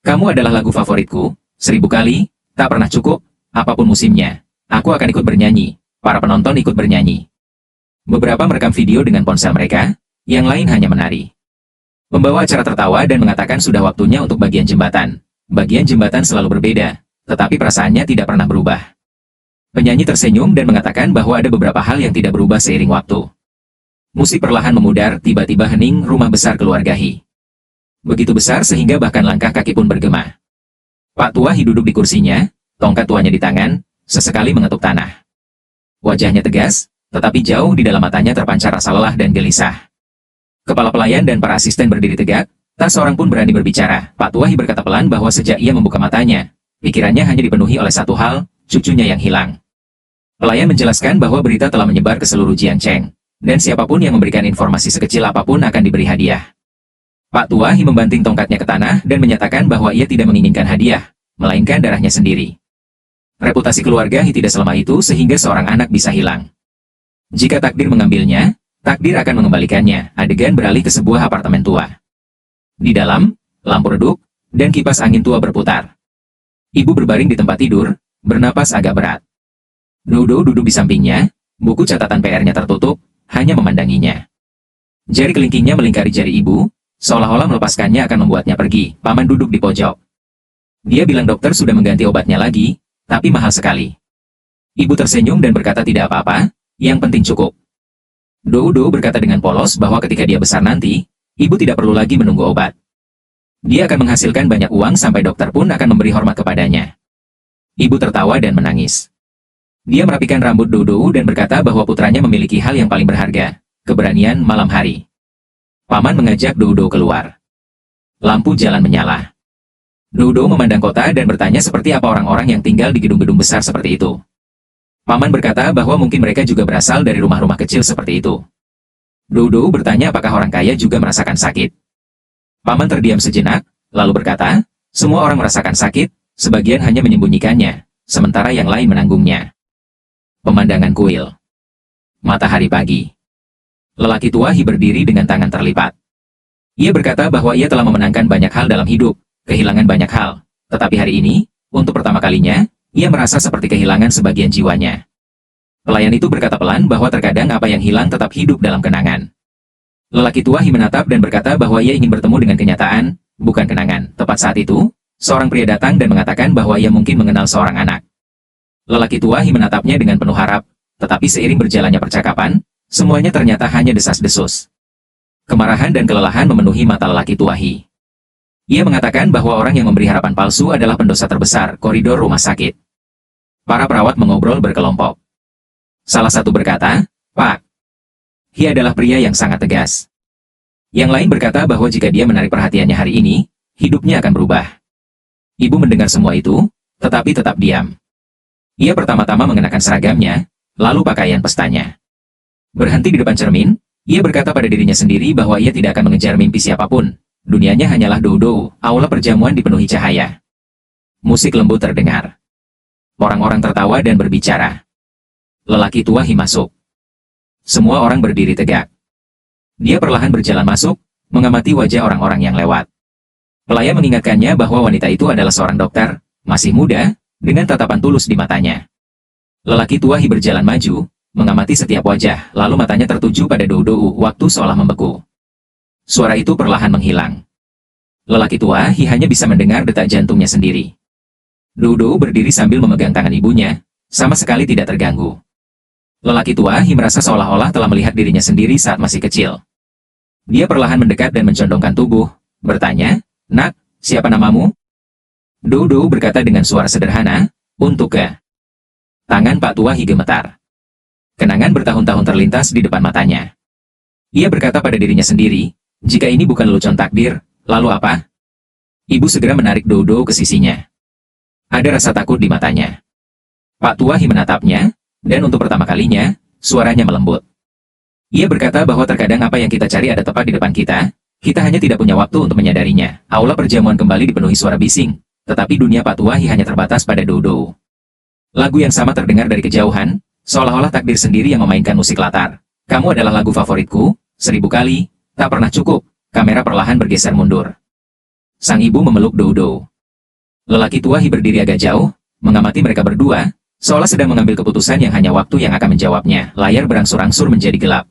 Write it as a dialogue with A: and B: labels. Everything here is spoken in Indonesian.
A: Kamu adalah lagu favoritku, 1000 kali, tak pernah cukup, apapun musimnya. Aku akan ikut bernyanyi. Para penonton ikut bernyanyi. Beberapa merekam video dengan ponsel mereka, yang lain hanya menari. Pembawa acara tertawa dan mengatakan sudah waktunya untuk bagian jembatan. Bagian jembatan selalu berbeda, tetapi perasaannya tidak pernah berubah. Penyanyi tersenyum dan mengatakan bahwa ada beberapa hal yang tidak berubah seiring waktu. Musik perlahan memudar, tiba-tiba hening rumah besar keluarga Hi. Begitu besar sehingga bahkan langkah kaki pun bergema. Pak Tua Hi duduk di kursinya, tongkat tuanya di tangan, sesekali mengetuk tanah. Wajahnya tegas, tetapi jauh di dalam matanya terpancar rasa lelah dan gelisah. Kepala pelayan dan para asisten berdiri tegak, tak seorang pun berani berbicara. Pak Tua Hi berkata pelan bahwa sejak ia membuka matanya, pikirannya hanya dipenuhi oleh satu hal, cucunya yang hilang. Pelayan menjelaskan bahwa berita telah menyebar ke seluruh Jiangcheng, dan siapapun yang memberikan informasi sekecil apapun akan diberi hadiah. Pak Tua Hi membanting tongkatnya ke tanah dan menyatakan bahwa ia tidak menginginkan hadiah, melainkan darahnya sendiri. Reputasi keluarga Hi tidak selama itu sehingga seorang anak bisa hilang. Jika takdir mengambilnya, takdir akan mengembalikannya. Adegan beralih ke sebuah apartemen tua. Di dalam, lampu redup, dan kipas angin tua berputar. Ibu berbaring di tempat tidur, bernapas agak berat. Dodo duduk di sampingnya, buku catatan PR-nya tertutup, hanya memandanginya. Jari kelingkingnya melingkari jari ibu, seolah-olah melepaskannya akan membuatnya pergi. Paman duduk di pojok. Dia bilang dokter sudah mengganti obatnya lagi, tapi mahal sekali. Ibu tersenyum dan berkata tidak apa-apa, yang penting cukup. Dodo berkata dengan polos bahwa ketika dia besar nanti, ibu tidak perlu lagi menunggu obat. Dia akan menghasilkan banyak uang sampai dokter pun akan memberi hormat kepadanya. Ibu tertawa dan menangis. Dia merapikan rambut Dodo dan berkata bahwa putranya memiliki hal yang paling berharga, keberanian malam hari. Paman mengajak Dodo keluar. Lampu jalan menyala. Dodo memandang kota dan bertanya seperti apa orang-orang yang tinggal di gedung-gedung besar seperti itu. Paman berkata bahwa mungkin mereka juga berasal dari rumah-rumah kecil seperti itu. Dodo bertanya apakah orang kaya juga merasakan sakit. Paman terdiam sejenak, lalu berkata, semua orang merasakan sakit, sebagian hanya menyembunyikannya, sementara yang lain menanggungnya. Pemandangan kuil. Matahari pagi. Lelaki tua Hi berdiri dengan tangan terlipat. Ia berkata bahwa ia telah memenangkan banyak hal dalam hidup, kehilangan banyak hal. Tetapi hari ini, untuk pertama kalinya, ia merasa seperti kehilangan sebagian jiwanya. Pelayan itu berkata pelan bahwa terkadang apa yang hilang tetap hidup dalam kenangan. Lelaki tua Hi menatap dan berkata bahwa ia ingin bertemu dengan kenyataan, bukan kenangan. Tepat saat itu, seorang pria datang dan mengatakan bahwa ia mungkin mengenal seorang anak. Lelaki tua Hi menatapnya dengan penuh harap, tetapi seiring berjalannya percakapan, semuanya ternyata hanya desas-desus. Kemarahan dan kelelahan memenuhi mata lelaki tua Hi. Ia mengatakan bahwa orang yang memberi harapan palsu adalah pendosa terbesar, koridor rumah sakit. Para perawat mengobrol berkelompok. Salah satu berkata, Pak, Hi adalah pria yang sangat tegas. Yang lain berkata bahwa jika dia menarik perhatiannya hari ini, hidupnya akan berubah. Ibu mendengar semua itu, tetapi tetap diam. Ia pertama-tama mengenakan seragamnya, lalu pakaian pestanya. Berhenti di depan cermin, ia berkata pada dirinya sendiri bahwa ia tidak akan mengejar mimpi siapapun. Dunianya hanyalah Dodo. Aula perjamuan dipenuhi cahaya. Musik lembut terdengar. Orang-orang tertawa dan berbicara. Lelaki tua Hi masuk. Semua orang berdiri tegak. Dia perlahan berjalan masuk, mengamati wajah orang-orang yang lewat. Pelayan mengingatkannya bahwa wanita itu adalah seorang dokter, masih muda, dengan tatapan tulus di matanya. Lelaki tua Hi berjalan maju, mengamati setiap wajah, lalu matanya tertuju pada Dodo. Waktu seolah membeku. Suara itu perlahan menghilang. Lelaki tua Hi hanya bisa mendengar detak jantungnya sendiri. Dodo berdiri sambil memegang tangan ibunya, sama sekali tidak terganggu. Lelaki tua Hi merasa seolah-olah telah melihat dirinya sendiri saat masih kecil. Dia perlahan mendekat dan mencondongkan tubuh, bertanya, Nak, siapa namamu? Dodo berkata dengan suara sederhana, untuk ke. Tangan Pak Tua Hi gemetar. Kenangan bertahun-tahun terlintas di depan matanya. Ia berkata pada dirinya sendiri, jika ini bukan lelucon takdir, lalu apa? Ibu segera menarik Dodo ke sisinya. Ada rasa takut di matanya. Pak Tua Hi menatapnya, dan untuk pertama kalinya, suaranya melembut. Ia berkata bahwa terkadang apa yang kita cari ada tepat di depan kita hanya tidak punya waktu untuk menyadarinya. Aula perjamuan kembali dipenuhi suara bising, tetapi dunia Pak Tua Hi hanya terbatas pada Dodo. Lagu yang sama terdengar dari kejauhan, seolah-olah takdir sendiri yang memainkan musik latar. Kamu adalah lagu favoritku, 1000 kali, tak pernah cukup. Kamera perlahan bergeser mundur. Sang ibu memeluk Dodo. Lelaki tua Hi berdiri agak jauh, mengamati mereka berdua, seolah sedang mengambil keputusan yang hanya waktu yang akan menjawabnya. Layar berangsur-angsur menjadi gelap.